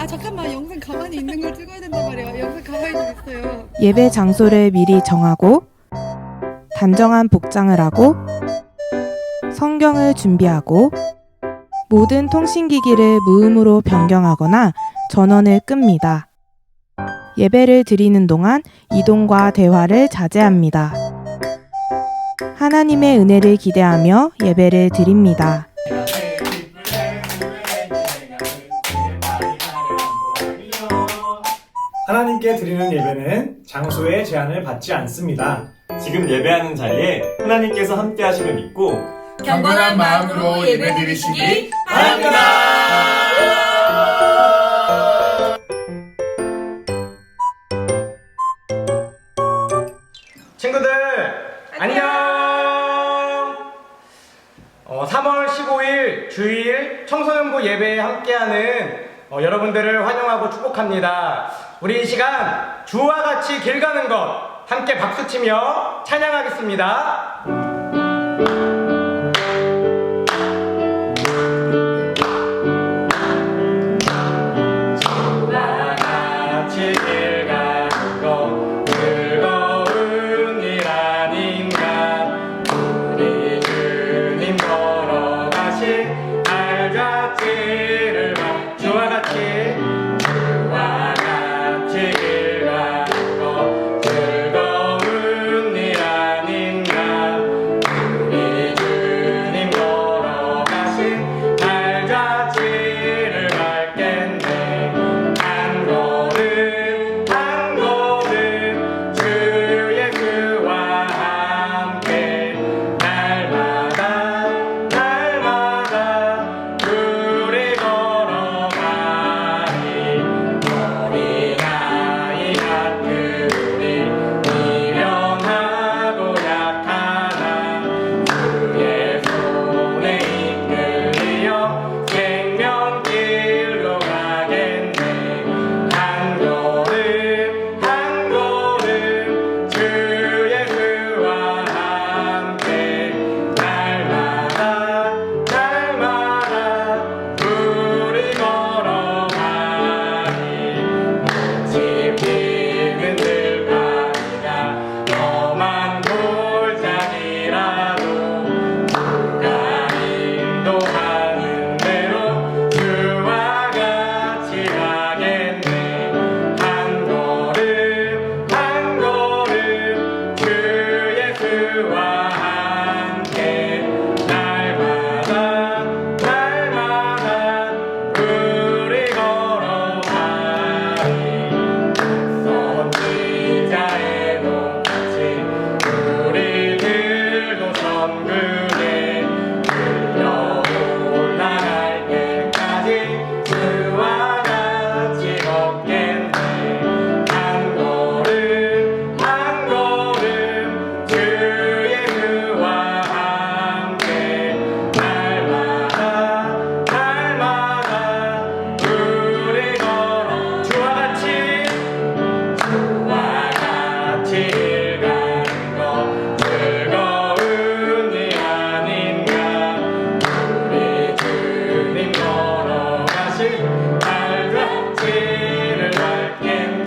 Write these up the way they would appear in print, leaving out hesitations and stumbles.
잠깐만, 영상 가만히 있는 걸 찍어야 된단 말이야. 영상 가만히 좀 있어요. 예배 장소를 미리 정하고 단정한 복장을 하고 성경을 준비하고 모든 통신기기를 무음으로 변경하거나 전원을 끕니다. 예배를 드리는 동안 이동과 대화를 자제합니다. 하나님의 은혜를 기대하며 예배를 드립니다. 하나님께 드리는 예배는 장소의 제한을 받지 않습니다. 지금 예배하는 자리에 하나님께서 함께 하심을 믿고 경건한 마음으로 예배드리시기 바랍니다. 친구들 안녕. 3월 15일 주일 청소년부 예배에 함께하는 여러분들을 환영하고 축복합니다. 우리 이 시간 주와 같이 길 가는 것 함께 박수치며 찬양하겠습니다. 주와 같이 길 가는 것 즐거운 일 아닌가. 우리 주님 걸어가신 알자지를 봐. 주와 같이 길 가는 것 즐거운 일 아닌가. 우리 주님 걸어가신 알자지를 밟겠네. 한 걸음 한 걸음 주 예수와 함께 날마다 우리 걸어가니. 어린아이 같은 우리 미련하고 약하나 주의 손에 이끌려 생명길로 가겠네. 한 걸음 한 걸음 주 예수와 함께 날마다 우리 걸어가니. 꽃이 피는 들판이나 험한 골짜기라도 주가 인도하는 대로 주와 같이 가겠네. 한 걸음 한 걸음 주 예수와 함께 날마다 우리 걸어가니. 선지자에도 같이 우리들도 선근에 들려 올라갈 때까지 주와 같이 걷겠네. 한 걸음 한 걸음 주 예수와 함께 날마다 우리 걸어. 주와 같이 길 가는 것 즐거운 일 아닌가. 우리 주님 걸어가신 알자지를 밟겠니.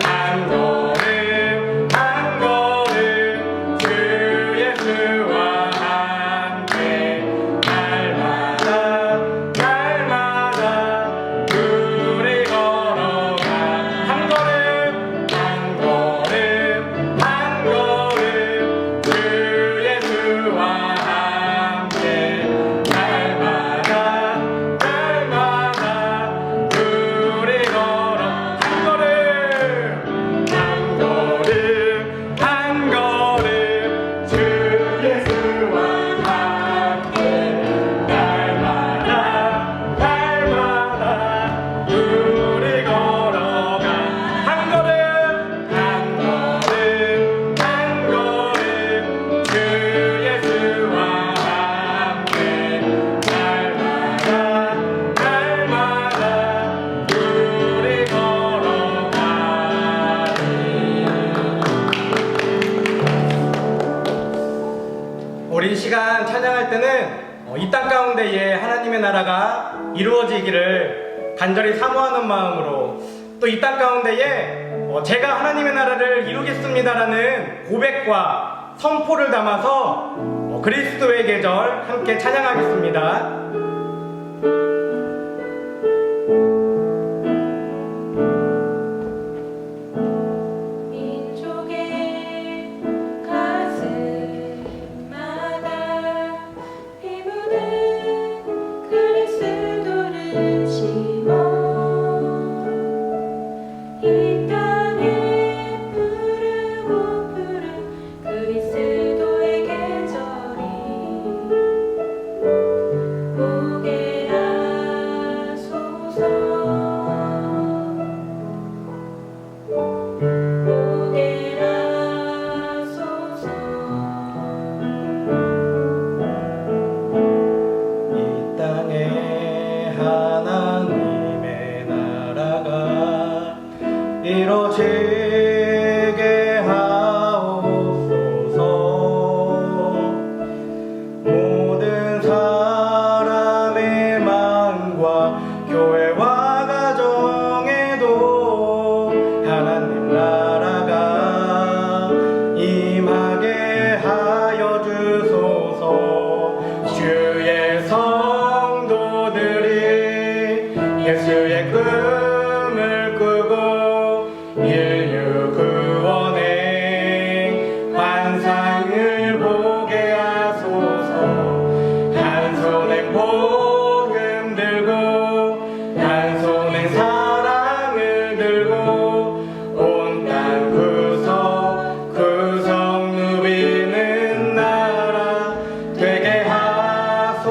한 걸음 한 걸음 주 예수와 함께 날마다 우리 걸어가. 한 걸음 한 걸음 한 걸음 주 예수와 함께 날마다 우리 걸어. 한 걸음 한 걸음 주 예수와 함께 날마다 우리 걸어가. 한 걸음 한 걸음 주 예수와 함께 날마다 우리 걸어가니. 우리 이 시간 찬양할 때는 이 땅 가운데에 하나님의 나라가 이루어지기를 간절히 사모하는 마음으로 또 이 땅 가운데에 제가 하나님의 나라를 이루겠습니다라는 고백과 선포를 담아서 그리스도의 계절 함께 찬양하겠습니다. 이루어지게 하옵소서. 모든 사람의 마음과 교회와 가정에도 하나님 나라가 임하게 하여 주소서. 주의 성도들이 예수의 꿈을 꾸고 인류 구원의 환상을 보게 하소서. 한 손에 복음 들고 한 손에 사랑을 들고 온 땅 구석 누비는 나라 되게 하소서.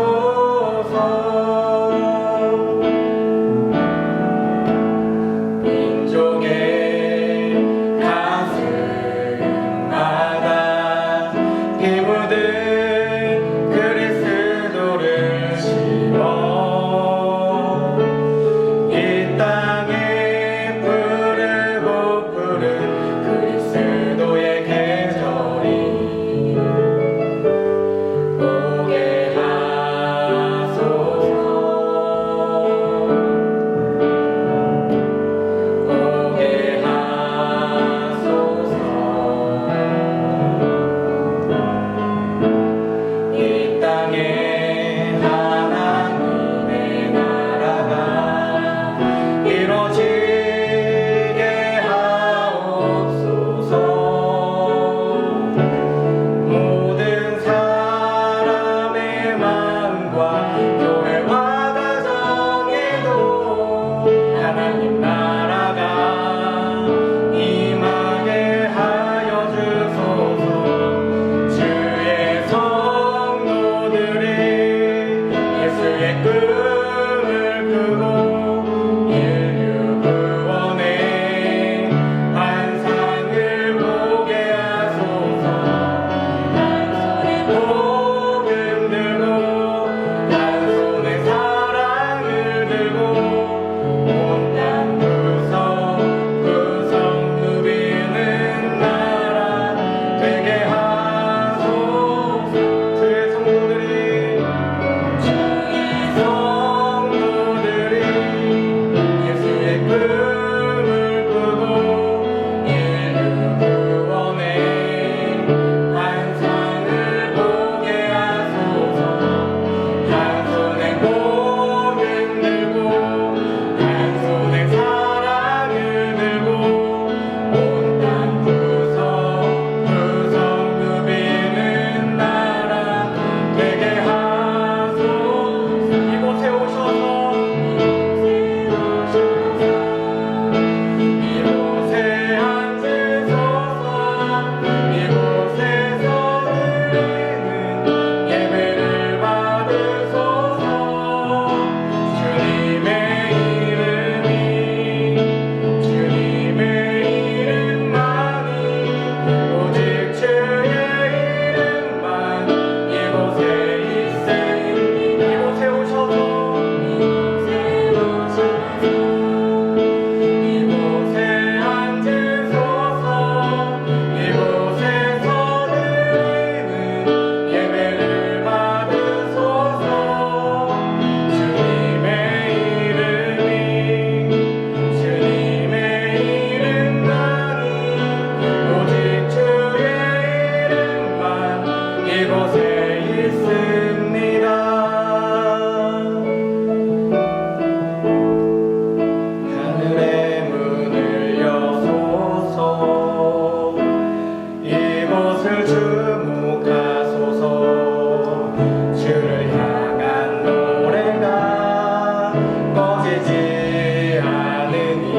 꺼지지 않으니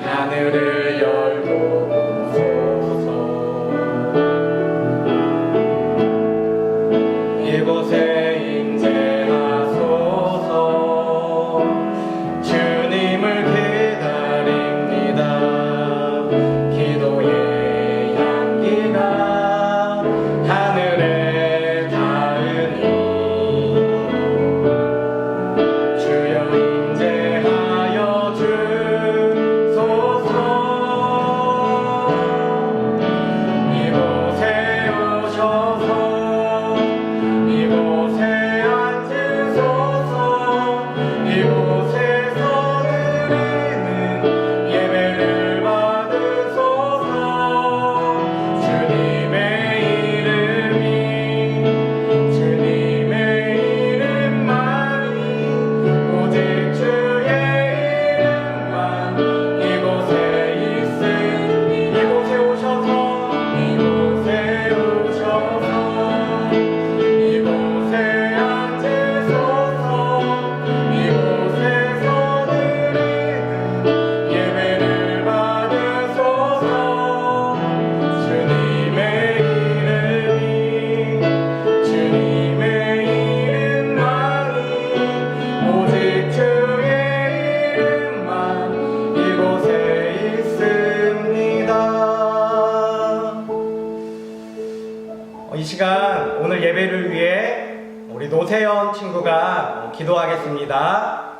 하늘을 열고 보소서. 이곳에 임재하소서. 주님을 기다립니다. 기도의 향기가 하늘에 닿으니 주여 임재하여 주소서. 이곳에 오셔서 이곳에 앉으소서. 이곳에서 드리는 예배를 받으소서. 주님의 이름만이 오직 주의 이름만 이곳에 있으니 이곳에 오셔서 이곳에 앉으소서. 이곳에서 드리는 예배를 받으소서. 주님의 이름만이 오직 주의 이름만 이곳에 있습니다. 이 시간 오늘 예배를 위해 우리 노세연 친구가 기도하겠습니다.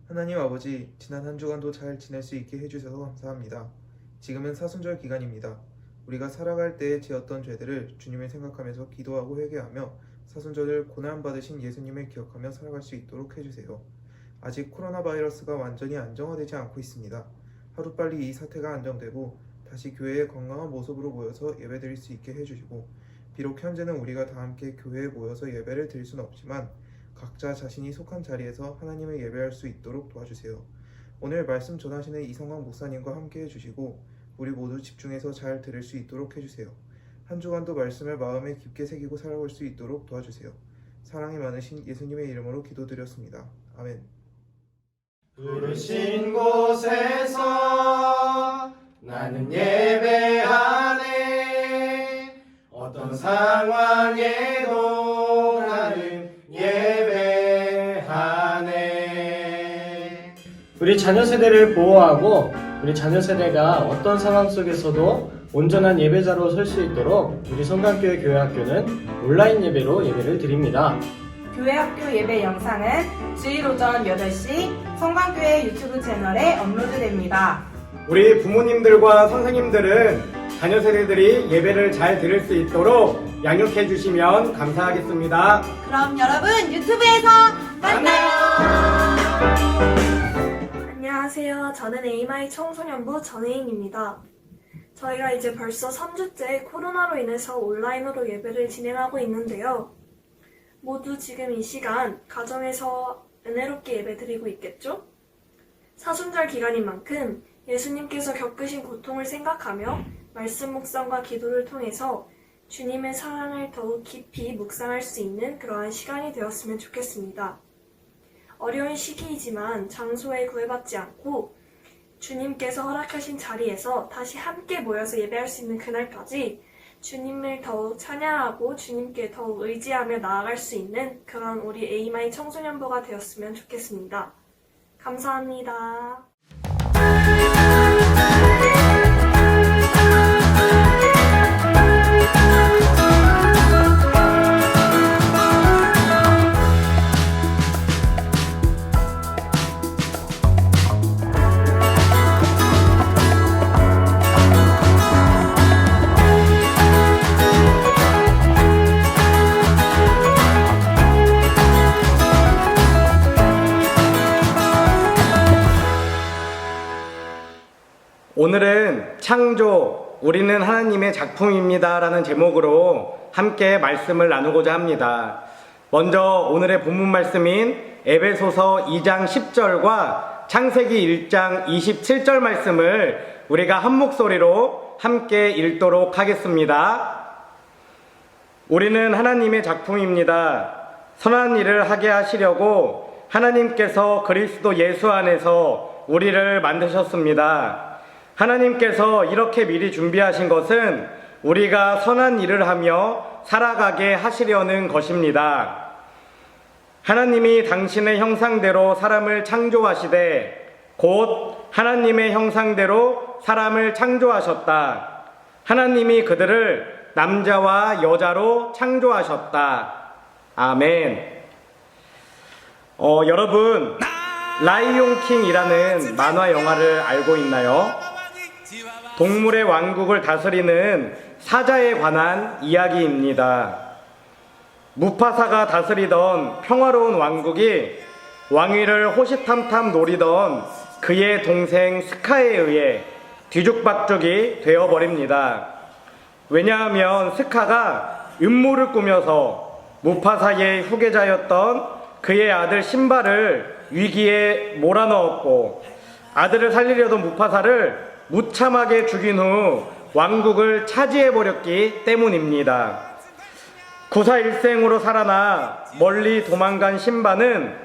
하나님 아버지, 지난 한 주간도 잘 지낼 수 있게 해주셔서 감사합니다. 지금은 사순절 기간입니다. 우리가 살아갈 때에 지었던 죄들을 주님을 생각하면서 기도하고 회개하며 사순절을 고난받으신 예수님을 기억하며 살아갈 수 있도록 해주세요. 아직 코로나 바이러스가 완전히 안정화되지 않고 있습니다. 하루빨리 이 사태가 안정되고 다시 교회에 건강한 모습으로 모여서 예배드릴 수 있게 해주시고, 비록 현재는 우리가 다 함께 교회에 모여서 예배를 드릴 수는 없지만 각자 자신이 속한 자리에서 하나님을 예배할 수 있도록 도와주세요. 오늘 말씀 전하시는 이성광 목사님과 함께 해주시고 우리 모두 집중해서 잘 들을 수 있도록 해주세요. 한 주간도 말씀을 마음에 깊게 새기고 살아갈 수 있도록 도와주세요. 사랑이 많으신 예수님의 이름으로 기도드렸습니다. 아멘. 부르신 곳에서 나는 예배하네. 어떤 상황에도 나는 예배하네. 우리 자녀 세대를 보호하고 우리 자녀 세대가 어떤 상황 속에서도 온전한 예배자로 설 수 있도록 우리 성강교회 교회학교는 온라인 예배로 예배를 드립니다. 교회학교 예배 영상은 주일 오전 8시 성광교회 유튜브 채널에 업로드됩니다. 우리 부모님들과 선생님들은 자녀 세대들이 예배를 잘 들을 수 있도록 양육해 주시면 감사하겠습니다. 그럼 여러분 유튜브에서 만나요. 안녕하세요. 저는 에이마이 청소년부 전혜인입니다. 저희가 이제 벌써 3주째 코로나로 인해서 온라인으로 예배를 진행하고 있는데요. 모두 지금 이 시간 가정에서 은혜롭게 예배드리고 있겠죠? 사순절 기간인 만큼 예수님께서 겪으신 고통을 생각하며 말씀 묵상과 기도를 통해서 주님의 사랑을 더욱 깊이 묵상할 수 있는 그러한 시간이 되었으면 좋겠습니다. 어려운 시기이지만 장소에 구애받지 않고 주님께서 허락하신 자리에서 다시 함께 모여서 예배할 수 있는 그날까지 주님을 더욱 찬양하고 주님께 더욱 의지하며 나아갈 수 있는 그런 우리 에이마이 청소년부가 되었으면 좋겠습니다. 감사합니다. 오늘은 창조, 우리는 하나님의 작품입니다 라는 제목으로 함께 말씀을 나누고자 합니다. 먼저 오늘의 본문 말씀인 에베소서 2장 10절과 창세기 1장 27절 말씀을 우리가 한 목소리로 함께 읽도록 하겠습니다. 우리는 하나님의 작품입니다. 선한 일을 하게 하시려고 하나님께서 그리스도 예수 안에서 우리를 만드셨습니다. 하나님께서 이렇게 미리 준비하신 것은 우리가 선한 일을 하며 살아가게 하시려는 것입니다. 하나님이 당신의 형상대로 사람을 창조하시되 곧 하나님의 형상대로 사람을 창조하셨다. 하나님이 그들을 남자와 여자로 창조하셨다. 아멘. 여러분, 라이온 킹이라는 만화 영화를 알고 있나요? 동물의 왕국을 다스리는 사자에 관한 이야기입니다. 무파사가 다스리던 평화로운 왕국이 왕위를 호시탐탐 노리던 그의 동생 스카에 의해 뒤죽박죽이 되어버립니다. 왜냐하면 스카가 음모를 꾸며서 무파사의 후계자였던 그의 아들 신바를 위기에 몰아넣었고 아들을 살리려던 무파사를 무참하게 죽인 후 왕국을 차지해버렸기 때문입니다. 구사일생으로 살아나 멀리 도망간 신바는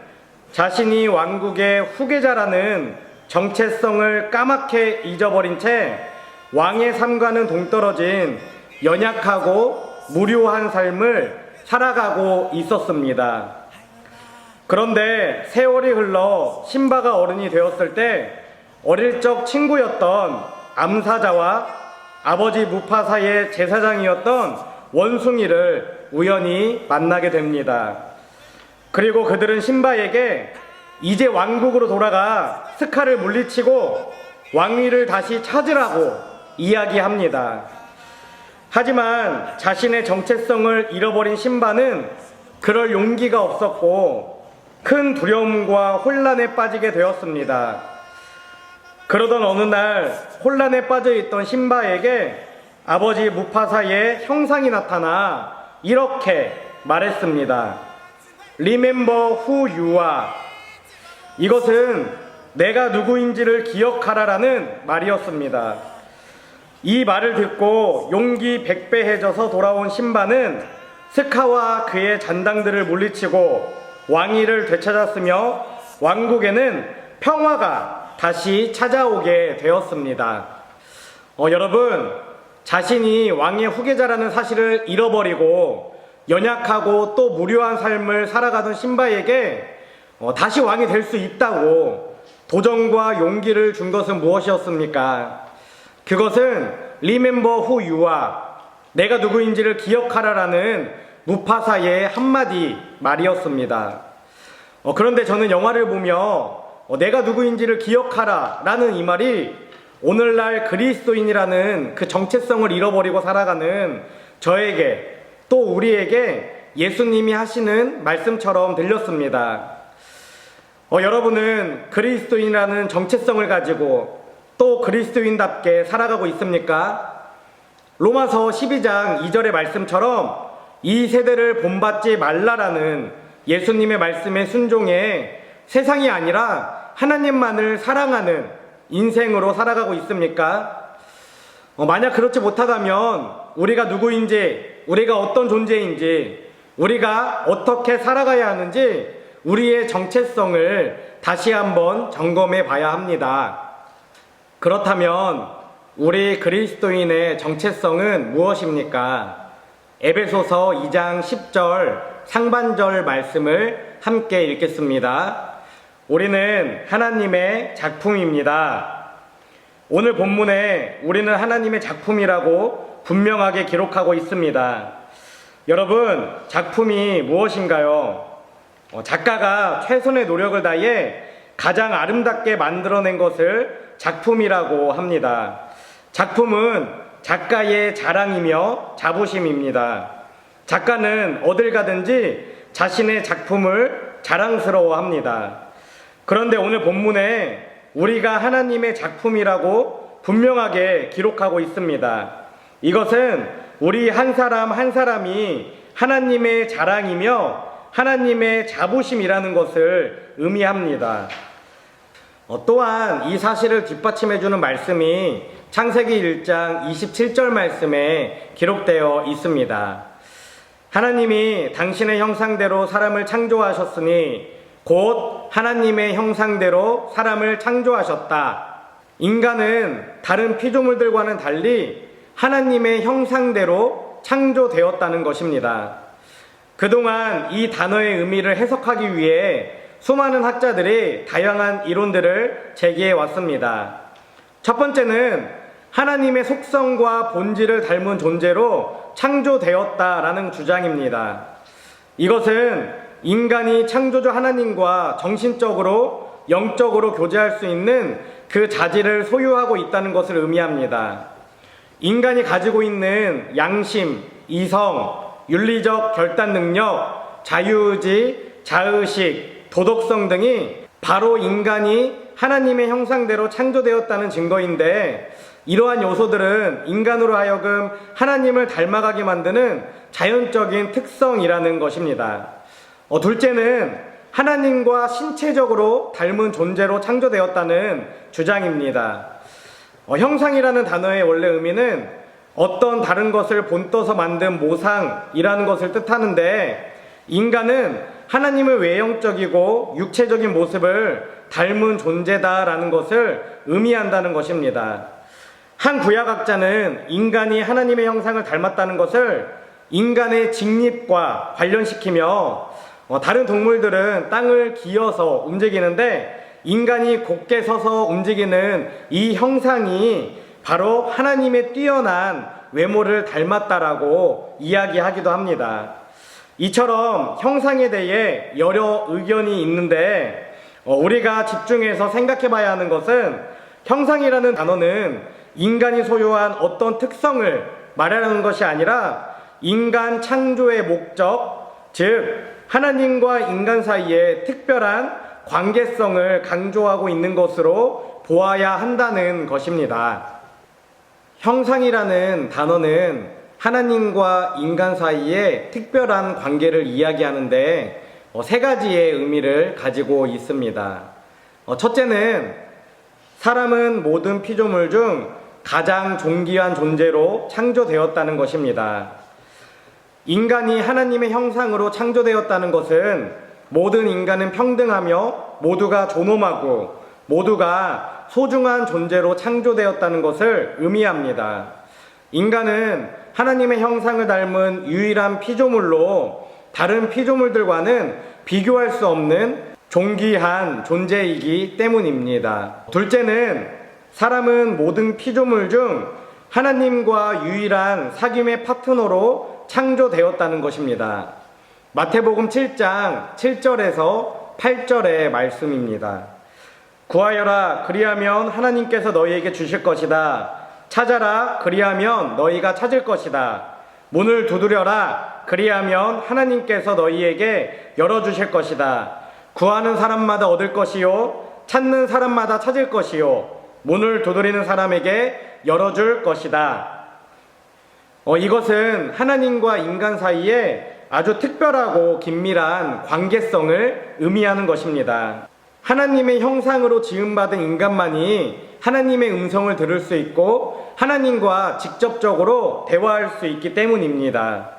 자신이 왕국의 후계자라는 정체성을 까맣게 잊어버린 채 왕의 삶과는 동떨어진 연약하고 무료한 삶을 살아가고 있었습니다. 그런데 세월이 흘러 신바가 어른이 되었을 때 어릴 적 친구였던 암사자와 아버지 무파사의 제사장이었던 원숭이를 우연히 만나게 됩니다. 그리고 그들은 신바에게 이제 왕국으로 돌아가 스카를 물리치고 왕위를 다시 찾으라고 이야기합니다. 하지만 자신의 정체성을 잃어버린 신바는 그럴 용기가 없었고 큰 두려움과 혼란에 빠지게 되었습니다. 그러던 어느 날 혼란에 빠져있던 신바에게 아버지 무파사의 형상이 나타나 이렇게 말했습니다. Remember who you are. 이것은 내가 누구인지를 기억하라라는 말이었습니다. 이 말을 듣고 용기 백배해져서 돌아온 신바는 스카와 그의 잔당들을 물리치고 왕위를 되찾았으며 왕국에는 평화가 다시 찾아오게 되었습니다. 여러분, 자신이 왕의 후계자라는 사실을 잃어버리고 연약하고 또 무료한 삶을 살아가던 신바에게 다시 왕이 될 수 있다고 도전과 용기를 준 것은 무엇이었습니까? 그것은 Remember who you are. 내가 누구인지를 기억하라라는 무파사의 한마디 말이었습니다. 그런데 저는 영화를 보며 내가 누구인지를 기억하라 라는 이 말이 오늘날 그리스도인이라는 그 정체성을 잃어버리고 살아가는 저에게 또 우리에게 예수님이 하시는 말씀처럼 들렸습니다. 여러분은 그리스도인이라는 정체성을 가지고 또 그리스도인답게 살아가고 있습니까? 로마서 12장 2절의 말씀처럼 이 세대를 본받지 말라라는 예수님의 말씀에 순종해 세상이 아니라 하나님만을 사랑하는 인생으로 살아가고 있습니까? 만약 그렇지 못하다면 우리가 누구인지, 우리가 어떤 존재인지, 우리가 어떻게 살아가야 하는지 우리의 정체성을 다시 한번 점검해 봐야 합니다. 그렇다면 우리 그리스도인의 정체성은 무엇입니까? 에베소서 2장 10절 상반절 말씀을 함께 읽겠습니다. 우리는 하나님의 작품입니다. 오늘 본문에 우리는 하나님의 작품이라고 분명하게 기록하고 있습니다. 여러분, 작품이 무엇인가요? 작가가 최선의 노력을 다해 가장 아름답게 만들어낸 것을 작품이라고 합니다. 작품은 작가의 자랑이며 자부심입니다. 작가는 어딜 가든지 자신의 작품을 자랑스러워합니다. 그런데 오늘 본문에 우리가 하나님의 작품이라고 분명하게 기록하고 있습니다. 이것은 우리 한 사람 한 사람이 하나님의 자랑이며 하나님의 자부심이라는 것을 의미합니다. 또한 이 사실을 뒷받침해주는 말씀이 창세기 1장 27절 말씀에 기록되어 있습니다. 하나님이 당신의 형상대로 사람을 창조하셨으니 곧 하나님의 형상대로 사람을 창조하셨다. 인간은 다른 피조물들과는 달리 하나님의 형상대로 창조되었다는 것입니다. 그동안 이 단어의 의미를 해석하기 위해 수많은 학자들이 다양한 이론들을 제기해 왔습니다. 첫 번째는 하나님의 속성과 본질을 닮은 존재로 창조되었다라는 주장입니다. 이것은 인간이 창조주 하나님과 정신적으로, 영적으로 교제할 수 있는 그 자질을 소유하고 있다는 것을 의미합니다. 인간이 가지고 있는 양심, 이성, 윤리적 결단 능력, 자유의지, 자의식, 도덕성 등이 바로 인간이 하나님의 형상대로 창조되었다는 증거인데, 이러한 요소들은 인간으로 하여금 하나님을 닮아가게 만드는 자연적인 특성이라는 것입니다. 둘째는 하나님과 신체적으로 닮은 존재로 창조되었다는 주장입니다. 형상이라는 단어의 원래 의미는 어떤 다른 것을 본떠서 만든 모상이라는 것을 뜻하는데, 인간은 하나님의 외형적이고 육체적인 모습을 닮은 존재다라는 것을 의미한다는 것입니다. 한 구약학자는 인간이 하나님의 형상을 닮았다는 것을 인간의 직립과 관련시키며 다른 동물들은 땅을 기어서 움직이는데 인간이 곧게 서서 움직이는 이 형상이 바로 하나님의 뛰어난 외모를 닮았다라고 이야기하기도 합니다. 이처럼 형상에 대해 여러 의견이 있는데 우리가 집중해서 생각해 봐야 하는 것은 형상이라는 단어는 인간이 소유한 어떤 특성을 말하는 것이 아니라 인간 창조의 목적, 즉 하나님과 인간 사이의 특별한 관계성을 강조하고 있는 것으로 보아야 한다는 것입니다. 형상이라는 단어는 하나님과 인간 사이의 특별한 관계를 이야기하는데 세 가지의 의미를 가지고 있습니다. 첫째는 사람은 모든 피조물 중 가장 존귀한 존재로 창조되었다는 것입니다. 인간이 하나님의 형상으로 창조되었다는 것은 모든 인간은 평등하며 모두가 존엄하고 모두가 소중한 존재로 창조되었다는 것을 의미합니다. 인간은 하나님의 형상을 닮은 유일한 피조물로 다른 피조물들과는 비교할 수 없는 존귀한 존재이기 때문입니다. 둘째는 사람은 모든 피조물 중 하나님과 유일한 사귐의 파트너로 창조되었다는 것입니다. 마태복음 7장 7절에서 8절의 말씀입니다. 구하여라, 그리하면 하나님께서 너희에게 주실 것이다. 찾아라, 그리하면 너희가 찾을 것이다. 문을 두드려라, 그리하면 하나님께서 너희에게 열어주실 것이다. 구하는 사람마다 얻을 것이요, 찾는 사람마다 찾을 것이요, 문을 두드리는 사람에게 열어줄 것이다. 이것은 하나님과 인간 사이에 아주 특별하고 긴밀한 관계성을 의미하는 것입니다. 하나님의 형상으로 지음받은 인간만이 하나님의 음성을 들을 수 있고 하나님과 직접적으로 대화할 수 있기 때문입니다.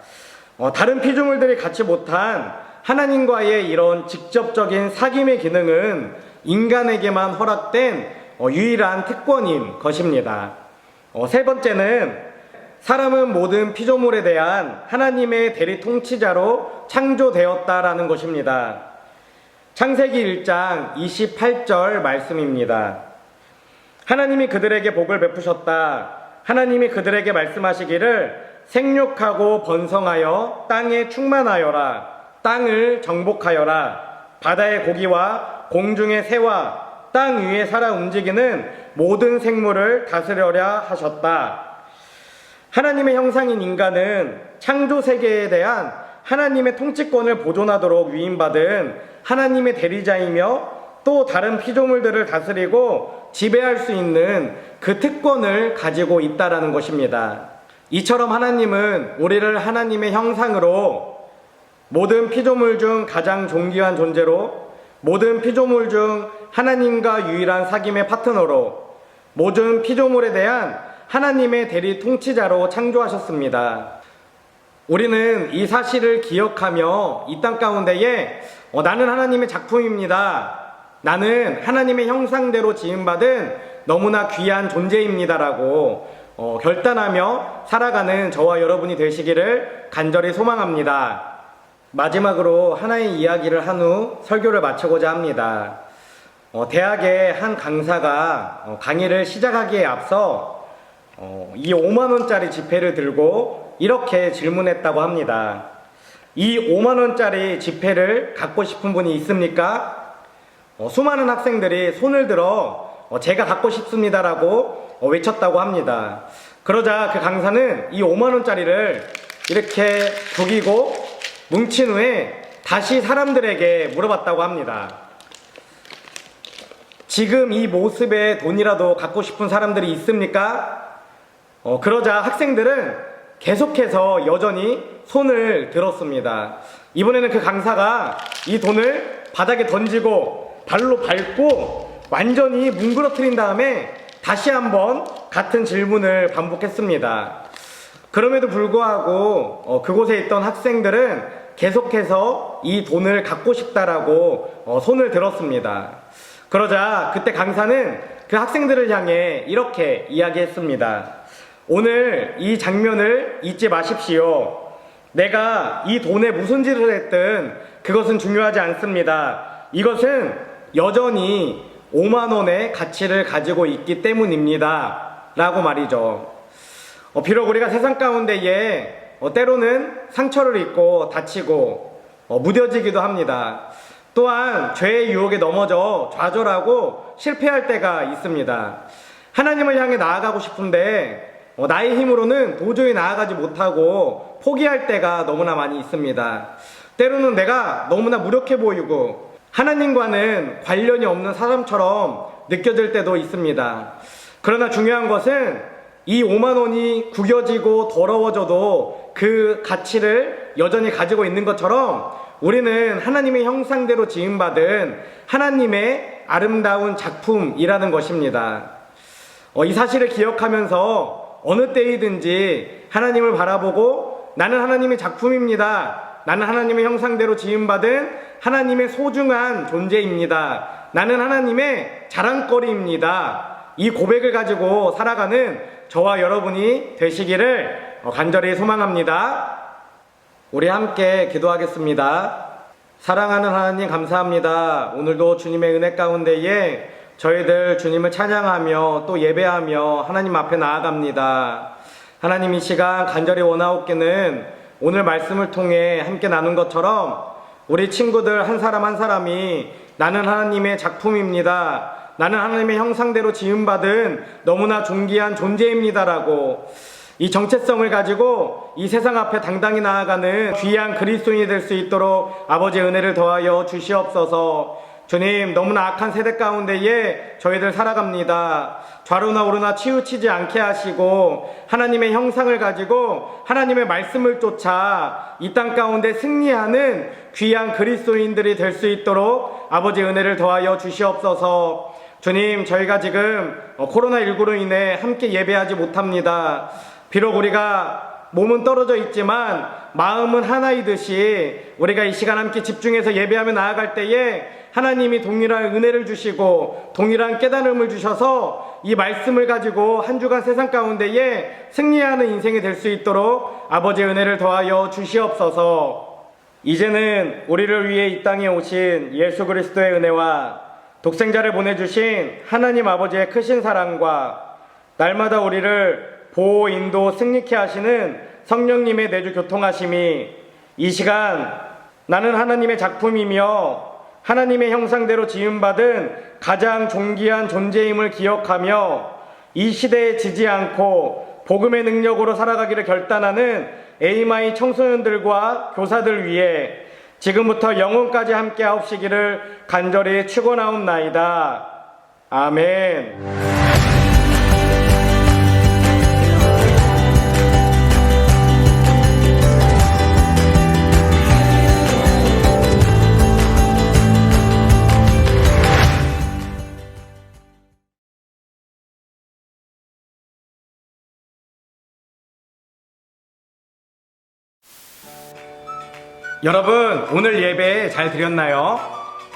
다른 피조물들이 갖지 못한 하나님과의 이런 직접적인 사귐의 기능은 인간에게만 허락된 유일한 특권인 것입니다. 세 번째는 사람은 모든 피조물에 대한 하나님의 대리 통치자로 창조되었다라는 것입니다. 창세기 1장 28절 말씀입니다. 하나님이 그들에게 복을 베푸셨다. 하나님이 그들에게 말씀하시기를 생육하고 번성하여 땅에 충만하여라. 땅을 정복하여라. 바다의 고기와 공중의 새와 땅 위에 살아 움직이는 모든 생물을 다스려야 하셨다. 하나님의 형상인 인간은 창조 세계에 대한 하나님의 통치권을 보존하도록 위임받은 하나님의 대리자이며 또 다른 피조물들을 다스리고 지배할 수 있는 그 특권을 가지고 있다라는 것입니다. 이처럼 하나님은 우리를 하나님의 형상으로 모든 피조물 중 가장 존귀한 존재로, 모든 피조물 중 하나님과 유일한 사귐의 파트너로, 모든 피조물에 대한 하나님의 대리 통치자로 창조하셨습니다. 우리는 이 사실을 기억하며 이 땅 가운데에 나는 하나님의 작품입니다. 나는 하나님의 형상대로 지음받은 너무나 귀한 존재입니다라고 결단하며 살아가는 저와 여러분이 되시기를 간절히 소망합니다. 마지막으로 하나의 이야기를 한 후 설교를 마치고자 합니다. 대학의 한 강사가 강의를 시작하기에 앞서 이 5만원짜리 지폐를 들고 이렇게 질문했다고 합니다. 이 5만원짜리 지폐를 갖고 싶은 분이 있습니까? 수많은 학생들이 손을 들어 제가 갖고 싶습니다라고 외쳤다고 합니다. 그러자 그 강사는 이 5만원짜리를 이렇게 구기고 뭉친 후에 다시 사람들에게 물어봤다고 합니다. 지금 이 모습에 돈이라도 갖고 싶은 사람들이 있습니까? 그러자 학생들은 계속해서 여전히 손을 들었습니다. 이번에는 그 강사가 이 돈을 바닥에 던지고 발로 밟고 완전히 뭉그러뜨린 다음에 다시 한번 같은 질문을 반복했습니다. 그럼에도 불구하고 그곳에 있던 학생들은 계속해서 이 돈을 갖고 싶다라고 손을 들었습니다. 그러자 그때 강사는 그 학생들을 향해 이렇게 이야기했습니다. 오늘 이 장면을 잊지 마십시오. 내가 이 돈에 무슨 짓을 했든 그것은 중요하지 않습니다. 이것은 여전히 5만원의 가치를 가지고 있기 때문입니다. 라고 말이죠. 비록 우리가 세상 가운데에 때로는 상처를 입고 다치고 무뎌지기도 합니다. 또한 죄의 유혹에 넘어져 좌절하고 실패할 때가 있습니다. 하나님을 향해 나아가고 싶은데 나의 힘으로는 도저히 나아가지 못하고 포기할 때가 너무나 많이 있습니다. 때로는 내가 너무나 무력해 보이고 하나님과는 관련이 없는 사람처럼 느껴질 때도 있습니다. 그러나 중요한 것은 이 5만원이 구겨지고 더러워져도 그 가치를 여전히 가지고 있는 것처럼 우리는 하나님의 형상대로 지음받은 하나님의 아름다운 작품이라는 것입니다. 이 사실을 기억하면서 어느 때이든지 하나님을 바라보고 나는 하나님의 작품입니다. 나는 하나님의 형상대로 지음받은 하나님의 소중한 존재입니다. 나는 하나님의 자랑거리입니다. 이 고백을 가지고 살아가는 저와 여러분이 되시기를 간절히 소망합니다. 우리 함께 기도하겠습니다. 사랑하는 하나님 감사합니다. 오늘도 주님의 은혜 가운데에 저희들 주님을 찬양하며 또 예배하며 하나님 앞에 나아갑니다. 하나님 이 시간 간절히 원하옵기는 오늘 말씀을 통해 함께 나눈 것처럼 우리 친구들 한 사람 한 사람이 나는 하나님의 작품입니다. 나는 하나님의 형상대로 지음받은 너무나 존귀한 존재입니다라고 이 정체성을 가지고 이 세상 앞에 당당히 나아가는 귀한 그리스도인이 될 수 있도록 아버지의 은혜를 더하여 주시옵소서. 주님, 너무나 악한 세대 가운데에 저희들 살아갑니다. 좌로나 우로나 치우치지 않게 하시고 하나님의 형상을 가지고 하나님의 말씀을 쫓아 이 땅 가운데 승리하는 귀한 그리스도인들이 될 수 있도록 아버지의 은혜를 더하여 주시옵소서. 주님, 저희가 지금 코로나19로 인해 함께 예배하지 못합니다. 비록 우리가 몸은 떨어져 있지만 마음은 하나이듯이 우리가 이 시간 함께 집중해서 예배하며 나아갈 때에 하나님이 동일한 은혜를 주시고 동일한 깨달음을 주셔서 이 말씀을 가지고 한 주간 세상 가운데에 승리하는 인생이 될 수 있도록 아버지의 은혜를 더하여 주시옵소서. 이제는 우리를 위해 이 땅에 오신 예수 그리스도의 은혜와 독생자를 보내주신 하나님 아버지의 크신 사랑과 날마다 우리를 보호, 인도, 승리케 하시는 성령님의 내주 교통하심이 이 시간 나는 하나님의 작품이며 하나님의 형상대로 지음받은 가장 존귀한 존재임을 기억하며 이 시대에 지지 않고 복음의 능력으로 살아가기를 결단하는 에이마이 청소년들과 교사들 위해 지금부터 영혼까지 함께 하옵시기를 간절히 축원하옵나이다. 아멘. 여러분, 오늘 예배 잘 드렸나요?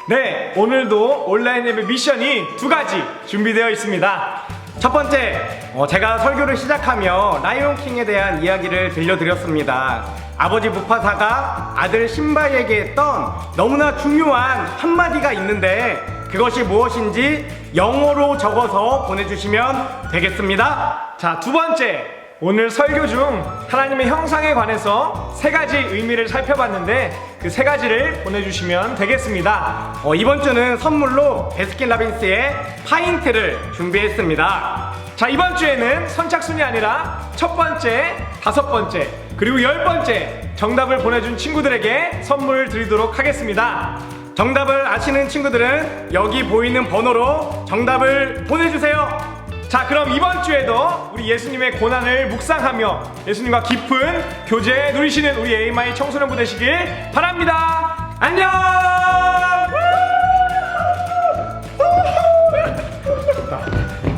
네, 오늘도 온라인 예배 미션이 2가지 준비되어 있습니다. 첫 번째, 제가 설교를 시작하며 라이온킹에 대한 이야기를 들려드렸습니다. 아버지 무파사가 아들 심바에게 했던 너무나 중요한 한마디가 있는데 그것이 무엇인지 영어로 적어서 보내주시면 되겠습니다. 자, 2번째, 오늘 설교 중 하나님의 형상에 관해서 3가지 의미를 살펴봤는데 그 3가지를 보내주시면 되겠습니다. 이번 주는 선물로 베스킨라빈스의 파인트를 준비했습니다. 자, 이번 주에는 선착순이 아니라 첫 번째, 5번째, 그리고 10번째 정답을 보내준 친구들에게 선물을 드리도록 하겠습니다. 정답을 아시는 친구들은 여기 보이는 번호로 정답을 보내주세요. 자, 그럼 이번 주에도 우리 예수님의 고난을 묵상하며 예수님과 깊은 교제 누리시는 우리 AMI 청소년부 되시길 바랍니다. 안녕!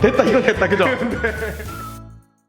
됐다, 이건 됐다, 그죠?